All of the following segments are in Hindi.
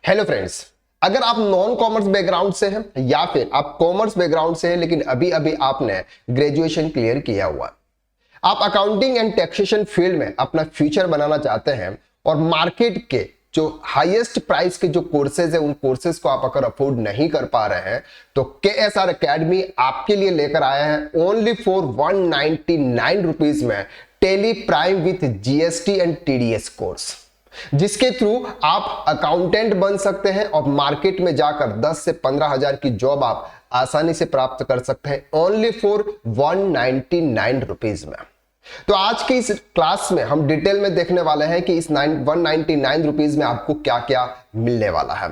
हेलो फ्रेंड्स, अगर आप नॉन कॉमर्स बैकग्राउंड से हैं या फिर आप कॉमर्स बैकग्राउंड से हैं लेकिन अभी अभी आपने ग्रेजुएशन क्लियर किया हुआ, आप अकाउंटिंग एंड टैक्सेशन फील्ड में अपना फ्यूचर बनाना चाहते हैं और मार्केट के जो हाईएस्ट प्राइस के जो कोर्सेज है उन कोर्सेज को आप अगर अफोर्ड नहीं कर पा रहे हैं तो KSR एकेडमी आपके लिए लेकर आया है ओनली फॉर 199 रुपीज में Tally Prime with GST and TDS course, जिसके थ्रू आप अकाउंटेंट बन सकते हैं और मार्केट में जाकर 10 से 15 हजार की जॉब आप आसानी से प्राप्त कर सकते हैं ओनली फॉर 199 रुपीज में। तो आज की इस क्लास में हम डिटेल में देखने वाले हैं कि इस 199 रुपीज में आपको क्या क्या मिलने वाला है।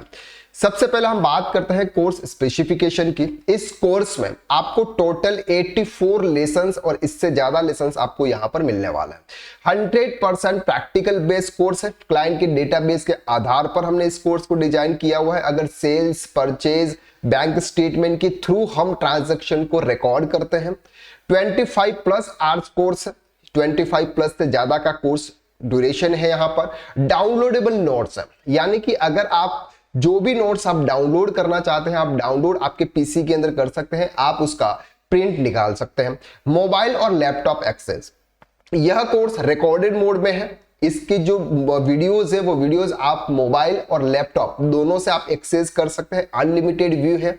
सबसे पहले हम बात करते हैं कोर्स स्पेसिफिकेशन की। इस कोर्स में आपको टोटल 84 लेसन्स और इससे ज्यादा लेसन्स आपको यहां पर मिलने वाला है। 100% प्रैक्टिकल बेस्ड कोर्स है। क्लाइंट के डेटाबेस के आधार पर हमने इस कोर्स को डिजाइन किया हुआ है। अगर सेल्स, परचेज, बैंक स्टेटमेंट के थ्रू हम ट्रांजैक्शन को रिकॉर्ड करते हैं। 25 प्लस आवर्स कोर्स है। 25 प्लस से ज्यादा का कोर्स ड्यूरेशन है। यहां पर डाउनलोडेबल नोट्स है, यानी कि अगर आप जो भी नोट्स आप डाउनलोड करना चाहते हैं आप डाउनलोड आपके पीसी के अंदर कर सकते हैं। आप उसका प्रिंट निकाल सकते हैं। मोबाइल और लैपटॉप एक्सेस, यह कोर्स रिकॉर्डेड मोड में है। इसकी जो वीडियोस है वो वीडियोस आप मोबाइल और लैपटॉप दोनों से आप एक्सेस कर सकते हैं। अनलिमिटेड व्यू है।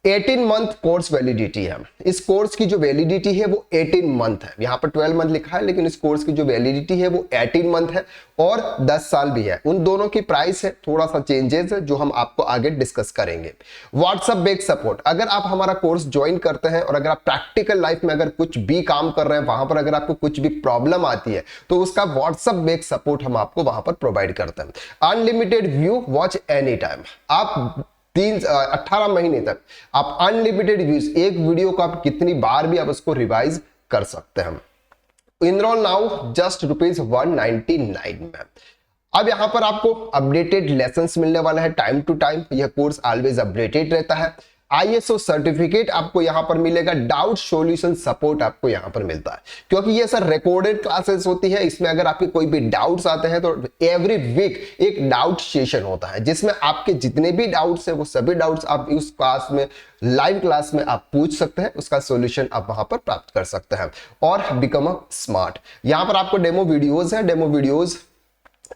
18 मंथ कोर्स वैलिडिटी है। इस कोर्स की जो वैलिडिटी है वो 18 मंथ है। यहां पर 12 मंथ लिखा है लेकिन इस कोर्स की जो वैलिडिटी है वो 18 मंथ है और 10 साल भी है। उन दोनों की प्राइस है थोड़ा सा चेंजेस है जो हम आपको आगे डिस्कस करेंगे। व्हाट्सएप बेस्ड सपोर्ट, अगर आप हमारा कोर्स ज्वाइन करते हैं और अगर आप प्रैक्टिकल लाइफ में अगर कुछ भी काम कर रहे हैं वहां पर अगर आपको कुछ भी प्रॉब्लम आती है तो उसका व्हाट्सएप बेस्ड सपोर्ट हम आपको वहां पर प्रोवाइड करते हैं। Unlimited view watch any time, आप 18 महीने तक आप अनलिमिटेड व्यूज, एक वीडियो को आप कितनी बार भी आप उसको रिवाइज कर सकते हैं। इनरोल नाउ जस्ट ₹199 में। अब यहां पर आपको अपडेटेड लेसन्स मिलने वाला है टाइम टू टाइम। यह कोर्स ऑलवेज अपडेटेड रहता है। ISO सर्टिफिकेट आपको यहां पर मिलेगा। डाउट सॉल्यूशन सपोर्ट आपको यहां पर मिलता है, क्योंकि ये सर रिकॉर्डेड क्लासेस होती है। इसमें अगर आपके कोई भी डाउट्स आते हैं तो एवरी वीक एक डाउट सेशन होता है जिसमें आपके जितने भी डाउट्स हैं वो सभी डाउट्स आप उस क्लास में, लाइव क्लास में आप पूछ सकते हैं। उसका सॉल्यूशन आप वहां पर प्राप्त कर सकते हैं और बिकम अ स्मार्ट। यहां पर आपको डेमो वीडियोज है, डेमो वीडियोज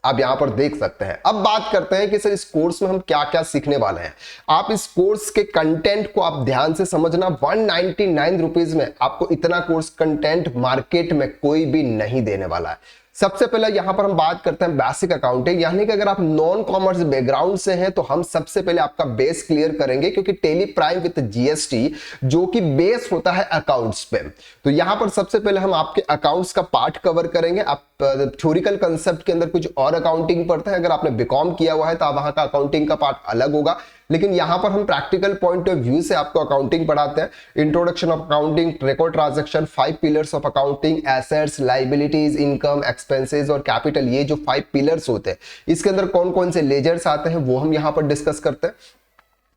आप यहां पर देख सकते हैं। अब बात करते हैं कि सर इस कोर्स में हम क्या क्या सीखने वाले हैं। आप इस कोर्स के कंटेंट को आप ध्यान से समझना। 199 रुपीज में आपको इतना कोर्स कंटेंट मार्केट में कोई भी नहीं देने वाला है। सबसे पहले यहां पर हम बात करते हैं बेसिक अकाउंटिंग, यानी कि अगर आप नॉन कॉमर्स बैकग्राउंड से हैं तो हम सबसे पहले आपका बेस क्लियर करेंगे, क्योंकि टेली प्राइम विद GST जो कि बेस होता है अकाउंट्स पे। तो यहां पर सबसे पहले हम आपके अकाउंट्स का पार्ट कवर करेंगे। आप थ्योरिकल कंसेप्ट के अंदर कुछ और अकाउंटिंग पढ़ते हैं। अगर आपने बीकॉम किया हुआ है तो वहां का अकाउंटिंग का पार्ट अलग होगा, लेकिन यहां पर हम प्रैक्टिकल पॉइंट ऑफ व्यू से आपको अकाउंटिंग पढ़ाते हैं। Introduction of accounting, record transaction, 5 pillars of accounting, assets, liabilities, income, expenses और कैपिटल, ये जो 5 पिलर्स होते हैं इसके अंदर कौन कौन से लेजर्स आते हैं वो हम यहां पर डिस्कस करते हैं।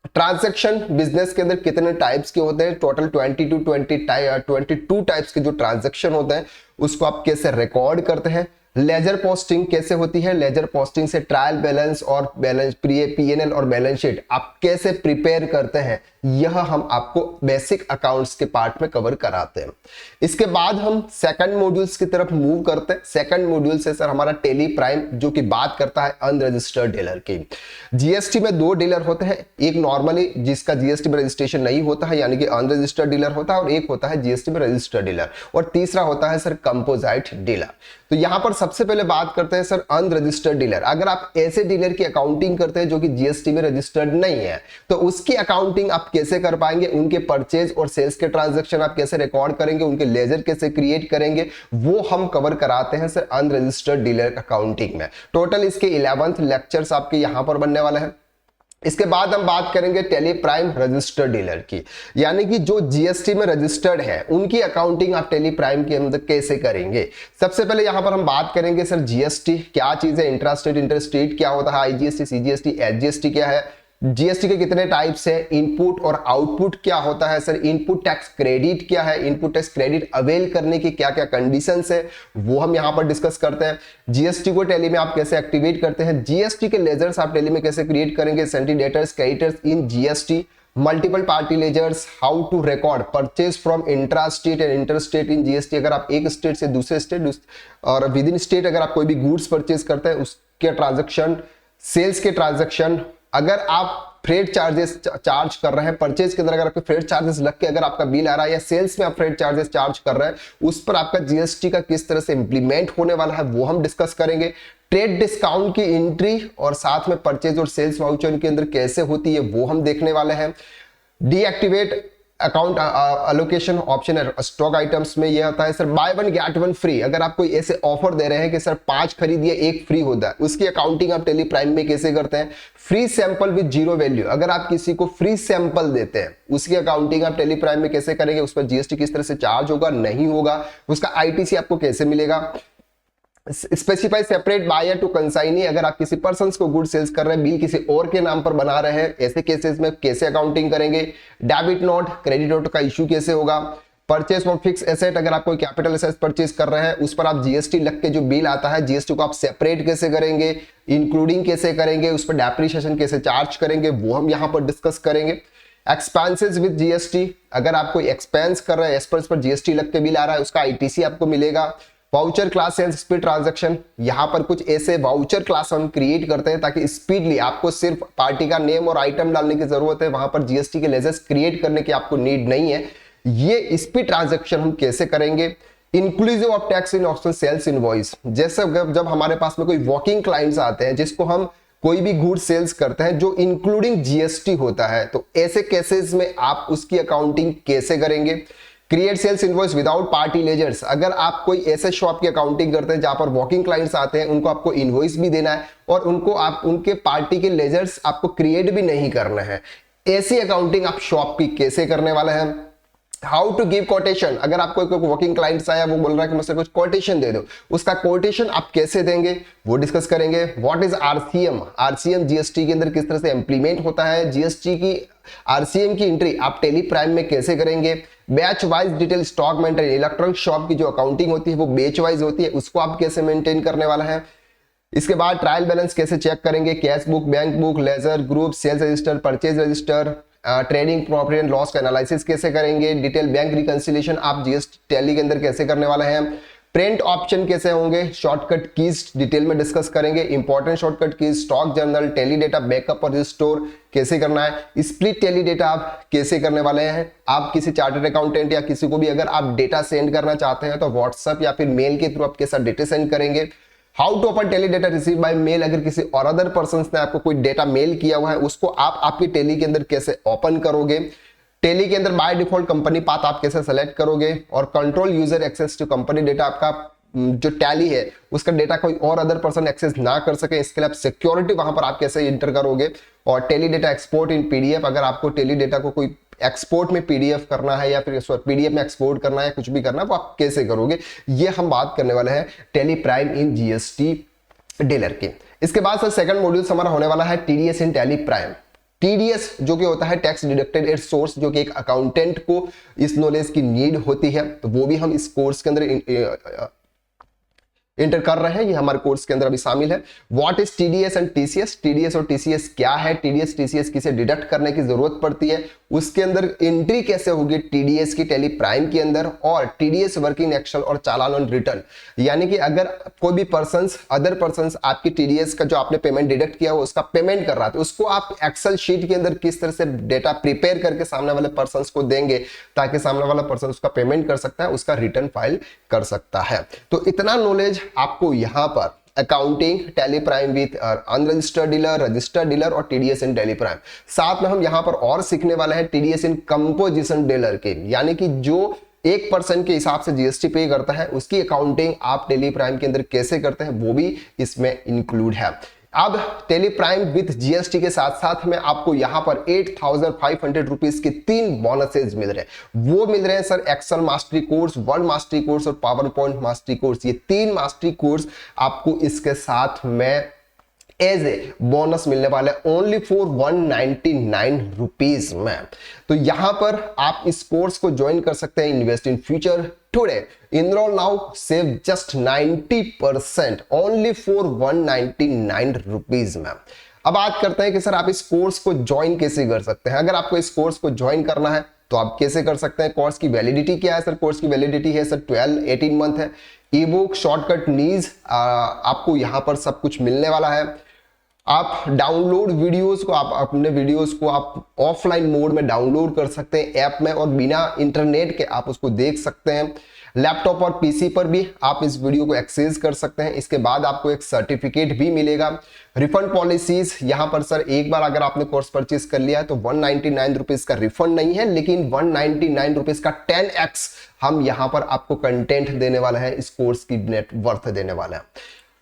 ट्रांजैक्शन बिजनेस के अंदर कितने टाइप्स के होते हैं, टोटल 22 टाइप्स के जो ट्रांजैक्शन होते हैं उसको आप कैसे रिकॉर्ड करते हैं। लेजर पोस्टिंग कैसे होती है, लेजर पोस्टिंग से ट्रायल बैलेंस और बैलेंस P&L और बैलेंस शीट आप कैसे प्रिपेयर करते हैं, यह हम आपको बेसिक अकाउंट्स के पार्ट में कवर कराते हैं। इसके बाद हम सेकंड मॉड्यूल्स की तरफ मूव करते हैं। सेकंड मॉड्यूल से सर हमारा टेली प्राइम जो कि बात करता है अनरजिस्टर्ड डीलर की। GST में 2 डीलर होते हैं, एक नॉर्मली जिसका GST में रजिस्ट्रेशन नहीं होता है यानी कि अनरजिस्टर्ड डीलर होता है, और एक होता है GST में रजिस्टर्ड डीलर, और तीसरा होता है सर कंपोजिट डीलर। तो यहां पर सबसे पहले बात करते हैं सर अनरजिस्टर्ड डीलर। अगर आप ऐसे डीलर की अकाउंटिंग करते हैं जो कि GST में रजिस्टर्ड नहीं है तो उसकी अकाउंटिंग आप कैसे कर पाएंगे, उनके परचेज और सेल्स के ट्रांजैक्शन आप कैसे रिकॉर्ड करेंगे, उनके लेजर कैसे क्रिएट करेंगे, वो हम कवर कराते हैं सर अनरजिस्टर्ड डीलर अकाउंटिंग में। टोटल इसके 11th लेक्चर्स आपके यहां पर बनने वाले हैं। इसके बाद हम बात करेंगे टेली प्राइम रजिस्टर्ड डीलर की, यानी कि जो GST में रजिस्टर्ड है उनकी अकाउंटिंग आप टेली प्राइम के अंदर कैसे करेंगे। सबसे पहले यहां पर हम बात करेंगे सर GST क्या चीज है, इंट्रास्टेट, इंटरस्टेट क्या होता है, IGST, CGST, HGST क्या है, जीएसटी के कितने टाइप्स है, इनपुट और आउटपुट क्या होता है सर, इनपुट टैक्स क्रेडिट क्या है, इनपुट टैक्स क्रेडिट अवेल करने की क्या क्या कंडीशंस है, वो हम यहां पर डिस्कस करते हैं। जीएसटी को टैली में आप कैसे एक्टिवेट करते हैं, जीएसटी के लेजर्स आप टैली में कैसे क्रिएट करेंगे, sundry debtors creditors in GST, multiple party ledgers, how to record purchase from intra state and inter state in GST, अगर आप एक स्टेट से दूसरे स्टेट और विद इन स्टेट अगर आप कोई भी गुड्स परचेज करते हैं उसके ट्रांजैक्शन, सेल्स के ट्रांजैक्शन, अगर आप फ्रेट चार्जेस चार्ज कर रहे हैं, परचेज के अंदर अगर आपके फ्रेट चार्जेस लग के अगर आपका बिल आ रहा है या सेल्स में आप फ्रेट चार्जेस चार्ज कर रहे हैं, उस पर आपका जीएसटी का किस तरह से इंप्लीमेंट होने वाला है वो हम डिस्कस करेंगे। ट्रेड डिस्काउंट की एंट्री और साथ में परचेज और सेल्स वाउचर के अंदर कैसे होती है वो हम देखने वाले हैं। डीएक्टिवेट अकाउंट अलोकेशन ऑप्शन है स्टॉक आइटम्स में, यह होता है sir by one get one free, अगर आप कोई ऐसे ऑफर दे रहे हैं कि सर 5 खरीदिए 1 फ्री होता है, उसकी अकाउंटिंग आप टेली प्राइम में कैसे करते हैं। Free sample with zero value, अगर आप किसी को फ्री सैंपल देते हैं उसकी अकाउंटिंग आप टेली प्राइम में कैसे करेंगे, उस पर जीएसटी किस तरह से चार्ज होगा नहीं होगा, उसका आईटीसी आपको कैसे मिलेगा। Specify separate buyer to consignee, अगर आप किसी पर्सन को गुड सेल्स कर रहे हैं, बिल किसी और के नाम पर बना रहे हैं, ऐसे केसेस में कैसे अकाउंटिंग करेंगे। डेबिट नोट क्रेडिट नोट का इश्यू कैसे होगा। परचेज फ्रॉम फिक्स एसेट, अगर आप कोई कैपिटल एसेट परचेज कर रहे हैं उस पर आप जीएसटी लग के जो बिल आता है जीएसटी को आप सेपरेट कैसे करेंगे, इंक्लूडिंग कैसे करेंगे, उस पर डेप्रिसिएशन कैसे चार्ज करेंगे वो हम यहां पर डिस्कस करेंगे। एक्सपेंसेस विद जीएसटी, अगर आप कोई एक्सपेंस कर रहे हैं एज पर जीएसटी लग के बिल आ रहा है उसका आईटीसी आपको मिलेगा। Voucher class sales speed transaction, यहां पर कुछ ऐसे वाउचर क्लास हम क्रिएट करते हैं ताकि स्पीडली आपको सिर्फ पार्टी का नेम और आइटम डालने की जरूरत है, वहां पर जीएसटी के लेजर्स क्रिएट करने की आपको नीड नहीं है। ये स्पीड ट्रांजैक्शन हम कैसे करेंगे। Inclusive of tax in option sales invoice, जैसे जब हमारे पास में कोई वॉकिंग क्लाइंट्स आते हैं जिसको हम कोई भी गुड सेल्स करते हैं जो इंक्लूडिंग जीएसटी होता है, तो ऐसे केसेस में आप उसकी अकाउंटिंग कैसे करेंगे। Create sales invoice without party ledgers, अगर आप कोई ऐसे शॉप की अकाउंटिंग करते हैं जहां पर वॉकिंग क्लाइंट्स आते हैं उनको आपको इनवॉइस भी देना है और उनको आप उनके पार्टी के लेजर्स आपको क्रिएट भी नहीं करना है, ऐसी अकाउंटिंग आप शॉप की कैसे करने वाले हैं। हाउ टू गिव कोटेशन, अगर आपको कोई वर्किंग क्लाइंट्स आया वो बोल रहा है कि मुझसे कुछ कोटेशन दे दो, उसका कोटेशन आप कैसे देंगे वो डिस्कस करेंगे। What is RCM, RCM GST के अंदर किस तरह से इंप्लीमेंट होता है, जीएसटी की आरसीएम की एंट्री आप टेली प्राइम में कैसे करेंगे। Batch wise detail stock maintain, electronic shop की जो अकाउंटिंग होती है वो बैच वाइज होती है, उसको आप कैसे मेंटेन करने वाला है। इसके बाद ट्रायल बैलेंस कैसे चेक करेंगे, cash book, bank book, ledger, group, sales register, purchase register, trading profit and loss का एनालिसिस कैसे करेंगे। डिटेल बैंक रिकंसिलिएशन आप जीएसटी टैली के अंदर कैसे करने वाले हैं। प्रिंट ऑप्शन कैसे होंगे, शॉर्टकट कीज डिटेल में डिस्कस करेंगे। Important shortcut keys, stock journal, tally data backup और रिस्टोर कैसे करना है। स्प्लिट टैली डेटा आप कैसे करने वाले हैं। आप किसी चार्टर्ड अकाउंटेंट या किसी को भी अगर आप डेटा सेंड करना चाहते हैं तो व्हाट्सएप या फिर मेल के थ्रू आप कैसा डेटा सेंड करेंगे। How to open Tally data receive by mail, अगर किसी और अदर पर्सन ने आपको कोई डेटा मेल किया हुआ है उसको आप आपकी टेली के अंदर कैसे ओपन करोगे। टेली के अंदर बाय डिफॉल्ट कंपनी पाथ आप कैसे सेलेक्ट करोगे और control user access to company data, आपका जो टैली है उसका डेटा कोई और अदर पर्सन एक्सेस ना कर सके, इसके लिए आप सिक्योरिटी वहां पर आप कैसे इंटर करोगे। और Tally data export in PDF, अगर आपको टेली डेटा को कोई एक्सपोर्ट में पीडीएफ करना है या फिर पीडीएफ में एक्सपोर्ट करना है, कुछ भी करना है वो आप कैसे करोगे, ये हम बात करने वाले हैं Tally Prime in GST dealer के। इसके बाद सर सेकंड मॉड्यूल हमारा होने वाला है TDS in Tally prime. TDS जो कि होता है टैक्स डिडक्टेड एट सोर्स, जो कि एक अकाउंटेंट को इस नॉलेज की नीड होती है, तो वो भी हम इस कोर्स के अंदर इंटर कर रहे हैं, ये हमारे कोर्स के अंदर अभी शामिल है। What is TDS and TCS, TDS और टीसीएस क्या है, टीडीएस टीसीएस किसे डिडक्ट करने की जरूरत पड़ती है, उसके अंदर एंट्री कैसे होगी टीडीएस की टेली प्राइम के अंदर, और टीडीएस वर्किंग एक्शन और चालान ऑन रिटर्न, यानी कि अगर कोई भी पर्संस अदर पर्संस आपकी टीडीएस का जो आपने पेमेंट डिडक्ट किया हो उसका पेमेंट कर रहा था, उसको आप एक्सेल शीट के अंदर किस तरह से डेटा प्रिपेयर करके सामने वाले पर्संस को देंगे ताकि सामने वाला पर्सन उसका पेमेंट कर सकता है, उसका रिटर्न फाइल कर सकता है। तो इतना नॉलेज आपको यहां पर accounting Tally Prime with unregistered dealer, registered dealer और टीडीएस इन टेली प्राइम, साथ में हम यहां पर और सीखने वाले हैं टीडीएस इन कंपोजिशन डीलर के, यानी कि जो 1% के हिसाब से जीएसटी पे करता है उसकी अकाउंटिंग आप टेली प्राइम के अंदर कैसे करते हैं वो भी इसमें इंक्लूड है। अब टेली प्राइम विथ जीएसटी के साथ साथ में आपको यहां पर 8,500 रुपीज के 3 बोनसेज मिल रहे हैं। वो मिल रहे हैं sir Excel mastery course, word mastery course और पावर पॉइंट मास्टरी कोर्स। ये 3 मास्टरी कोर्स आपको इसके साथ में एज ए बोनस मिलने वाला है ओनली फॉर 199 रुपीज में। तो यहां पर आप इस कोर्स को ज्वाइन कर सकते हैं, invest in future today, enrol now, save just 90% only for 199 rupees में। अब बात करते हैं कि सर आप इस कोर्स को ज्वाइन कैसे कर सकते हैं। अगर आपको इस कोर्स को ज्वाइन करना है तो आप कैसे कर सकते हैं। कोर्स की वैलिडिटी क्या है सर? कोर्स की वैलिडिटी है सर 18 मंथ है। ई बुक, शॉर्टकट, नीज, आपको यहां पर सब कुछ मिलने वाला है। आप डाउनलोड वीडियोस को, आप अपने वीडियोस को आप ऑफलाइन मोड में डाउनलोड कर सकते हैं ऐप में, और बिना इंटरनेट के आप उसको देख सकते हैं। लैपटॉप और पीसी पर भी आप इस वीडियो को एक्सेस कर सकते हैं। इसके बाद आपको एक सर्टिफिकेट भी मिलेगा। रिफंड पॉलिसीज यहां पर सर, एक बार अगर आपने कोर्स परचेज कर लिया है तो 199 रुपीज का रिफंड नहीं है, लेकिन 199 रुपीज का 10x हम यहां पर आपको कंटेंट देने वाला है, इस कोर्स की नेट वर्थ देने वाला है।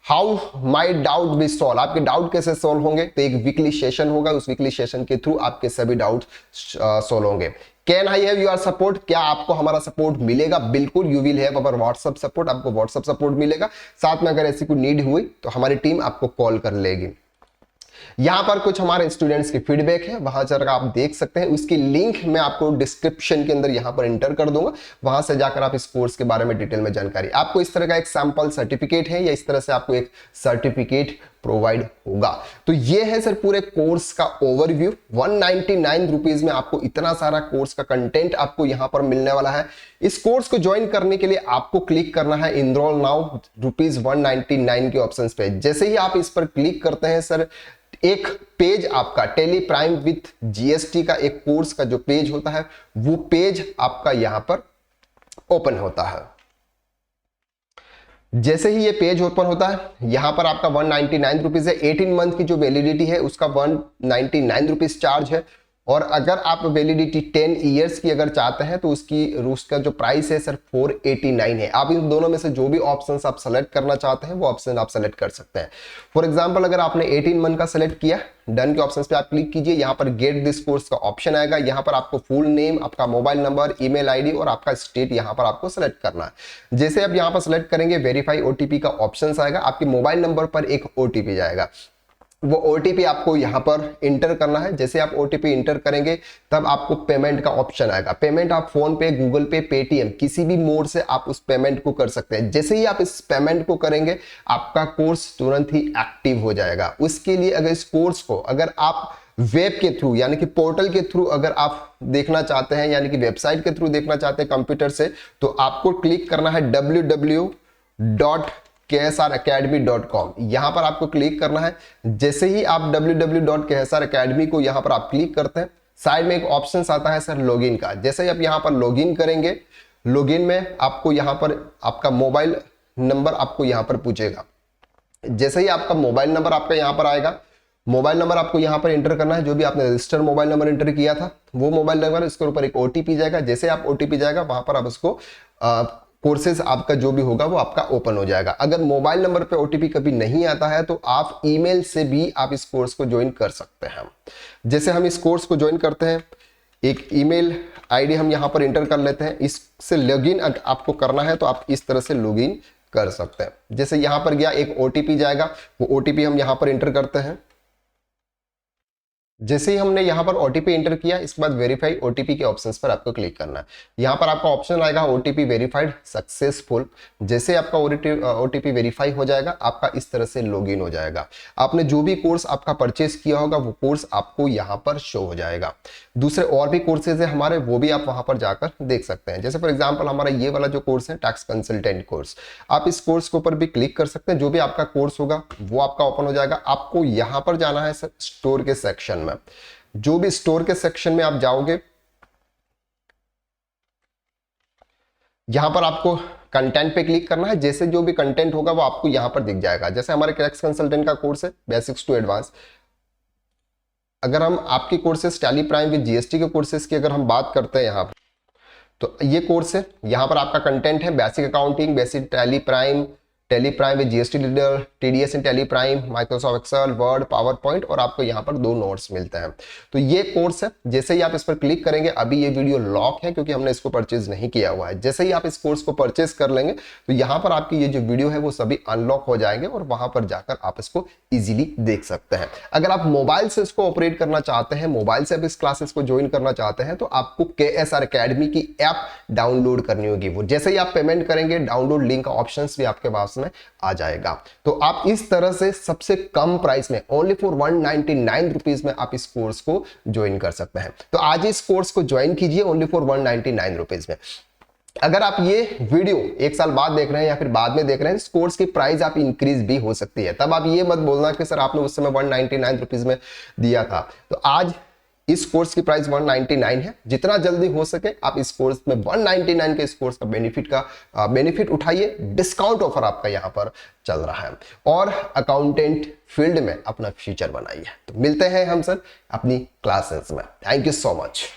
How my doubt be solve, आपके डाउट कैसे सॉल्व होंगे? तो एक वीकली सेशन होगा, उस वीकली सेशन के थ्रू आपके सभी डाउट सॉल्व होंगे। Can I have your support, क्या आपको हमारा सपोर्ट मिलेगा? बिल्कुल, you will have our WhatsApp support, आपको व्हाट्सएप सपोर्ट मिलेगा। साथ में अगर ऐसी कोई नीड हुई तो हमारी टीम आपको कॉल कर लेगी। यहां पर कुछ हमारे स्टूडेंट्स की फीडबैक है, वहां जाकर आप देख सकते हैं। उसकी लिंक मैं आपको डिस्क्रिप्शन के अंदर यहां पर एंटर कर दूंगा, वहां से जाकर आप इस कोर्स के बारे में डिटेल में जानकारी, आपको इस तरह का एक सैंपल सर्टिफिकेट है या इस तरह से आपको एक सर्टिफिकेट प्रोवाइड होगा। तो ये है सर पूरे कोर्स का ओवरव्यू। 199 रुपीज में आपको इतना सारा कोर्स का कंटेंट आपको यहां पर मिलने वाला है। इस कोर्स को ज्वाइन करने के लिए आपको क्लिक करना है इनरोल नाउ ₹199 के ऑप्शन पे। जैसे ही आप इस पर क्लिक करते हैं सर, एक पेज आपका टेली प्राइम विथ जीएसटी का एक कोर्स का जो पेज होता है, वो पेज आपका यहां पर ओपन होता है। जैसे ही ये पेज ओपन होता है, यहां पर आपका 199 रुपीज है। 18 मंथ की जो वैलिडिटी है उसका 199 रुपीज चार्ज है। और अगर आप वैलिडिटी 10 ईयर्स की अगर चाहते हैं तो उसका जो प्राइस है सर 489 है। आप इन दोनों में से जो भी ऑप्शन आप सेलेक्ट करना चाहते हैं वो ऑप्शन आप सेलेक्ट कर सकते हैं। फॉर एग्जांपल अगर आपने 18 मंथ का सेलेक्ट किया, डन के ऑप्शन पे आप क्लिक कीजिए। यहां पर गेट दिस कोर्स का ऑप्शन आएगा। यहां पर आपको फुल नेम, आपका मोबाइल नंबर, ईमेल आईडी और आपका स्टेट यहां पर आपको सेलेक्ट करना है। जैसे आप यहां पर सेलेक्ट करेंगे, वेरीफाई ओटीपी का ऑप्शन आएगा। आपके मोबाइल नंबर पर एक ओटीपी जाएगा, वो ओटीपी आपको यहां पर इंटर करना है। जैसे आप ओटीपी इंटर करेंगे तब आपको पेमेंट का ऑप्शन आएगा। पेमेंट आप फोन पे, गूगल पे, पेटीएम, किसी भी मोड से आप उस पेमेंट को कर सकते हैं। जैसे ही आप इस पेमेंट को करेंगे आपका कोर्स तुरंत ही एक्टिव हो जाएगा। उसके लिए अगर इस कोर्स को अगर आप वेब के थ्रू यानी कि पोर्टल के थ्रू अगर आप देखना चाहते हैं, यानी कि वेबसाइट के थ्रू देखना चाहते हैं कंप्यूटर से, तो आपको क्लिक करना है www.ksracademy.com। यहां पर आपको क्लिक करना है। जैसे ही आप www.ksracademy को यहां पर आप क्लिक करते हैं, साइड में एक ऑप्शन आता है सर लॉगिन का। जैसे ही आप यहां पर लॉगिन करेंगे, लॉगिन में आपको यहां पर आपका मोबाइल नंबर आपको यहां पर पूछेगा। जैसे ही आपका मोबाइल नंबर आपका यहां पर आएगा, मोबाइल नंबर आपको यहां पर एंटर करना है। जो भी आपने रजिस्टर्ड मोबाइल नंबर एंटर किया था वो मोबाइल नंबर, इसके ऊपर एक ओटीपी जाएगा। जैसे आप ओटीपी जाएगा वहां पर आप उसको कोर्सेज आपका जो भी होगा वो आपका ओपन हो जाएगा। अगर मोबाइल नंबर पे ओटीपी कभी नहीं आता है तो आप ईमेल से भी आप इस कोर्स को ज्वाइन कर सकते हैं। जैसे हम इस कोर्स को ज्वाइन करते हैं, एक ईमेल आईडी हम यहां पर एंटर कर लेते हैं। इससे लॉगिन आपको करना है तो आप इस तरह से लॉगिन कर सकते हैं। जैसे यहां पर गया, एक ओटीपी जाएगा, वो ओटीपी हम यहां पर एंटर करते हैं। जैसे ही हमने यहां पर ओटीपी एंटर किया, इसके बाद वेरीफाई ओटीपी के ऑप्शंस पर आपको क्लिक करना है। यहां पर आपका ऑप्शन आएगा ओटीपी वेरीफाइड सक्सेसफुल। जैसे आपका ओटीपी वेरीफाई हो जाएगा, आपका इस तरह से लॉगिन हो जाएगा। आपने जो भी कोर्स आपका परचेस किया होगा वो कोर्स आपको यहां पर शो हो जाएगा। दूसरे और भी कोर्सेज है हमारे, वो भी आप वहां पर जाकर देख सकते हैं। जैसे फॉर एग्जाम्पल हमारा ये वाला जो कोर्स है टैक्स कंसल्टेंट कोर्स, आप इस कोर्स के ऊपर भी क्लिक कर सकते हैं। जो भी आपका कोर्स होगा वो आपका ओपन हो जाएगा। आपको यहां पर जाना है सर स्टोर के सेक्शन में। जो भी स्टोर के सेक्शन में आप जाओगे, यहां पर आपको कंटेंट पे क्लिक करना है। जैसे जो भी कंटेंट होगा वो आपको यहां पर दिख जाएगा। जैसे हमारे टैक्स कंसल्टेंट का कोर्स है बेसिक्स टू एडवांस। अगर हम आपके courses tally prime with GST के कोर्सेस की अगर हम बात करते हैं यहां पर, तो ये कोर्स है। यहां पर आपका कंटेंट है basic accounting, basic Tally Prime, Tally Prime with GST leader, TDS in Tally Prime, Microsoft Excel, Word, PowerPoint, और आपको यहाँ पर 2 नोट्स मिलते हैं। तो ये कोर्स है, जैसे ही आप इस पर क्लिक करेंगे, अभी ये वीडियो लॉक है क्योंकि हमने इसको परचेज नहीं किया हुआ है, जैसे ही आप इस कोर्स को परचेज कर लेंगे तो यहाँ पर आपकी ये जो वीडियो है वो सभी अनलॉक हो जाएंगे और वहां पर जाकर आप इसको इजीली देख सकते हैं। अगर आप मोबाइल से इसको ऑपरेट करना चाहते हैं, मोबाइल से आप इस क्लासेस को ज्वाइन करना चाहते हैं, तो आपको KSR एकेडमी की ऐप डाउनलोड करनी होगी। वो जैसे ही आप पेमेंट करेंगे, डाउनलोड लिंक का ऑप्शंस भी आपके पास में आ जाएगा। तो आप इस तरह से सबसे कम प्राइस में, ओनली फॉर 199 रुपीज में आप इस कोर्स को ज्वाइन कर सकते हैं। तो आज इस कोर्स को ज्वाइन कीजिए ओनली फॉर 199 रुपीज में। अगर आप ये वीडियो 1 साल बाद देख रहे हैं या फिर बाद में देख रहे हैं, इस कोर्स की प्राइस आप इंक्रीज भी हो सकती है। तब आप ये मत बोलना कि सर आपने उस समय 199 रुपीज में दिया था। तो आज इस कोर्स की प्राइस 199 है। जितना जल्दी हो सके आप इस कोर्स में 199 के इस कोर्स का बेनिफिट उठाइए। डिस्काउंट ऑफर आपका यहां पर चल रहा है और अकाउंटेंट फील्ड में अपना फ्यूचर बनाइए। तो मिलते हैं हम सर अपनी क्लासेस में। Thank you so much.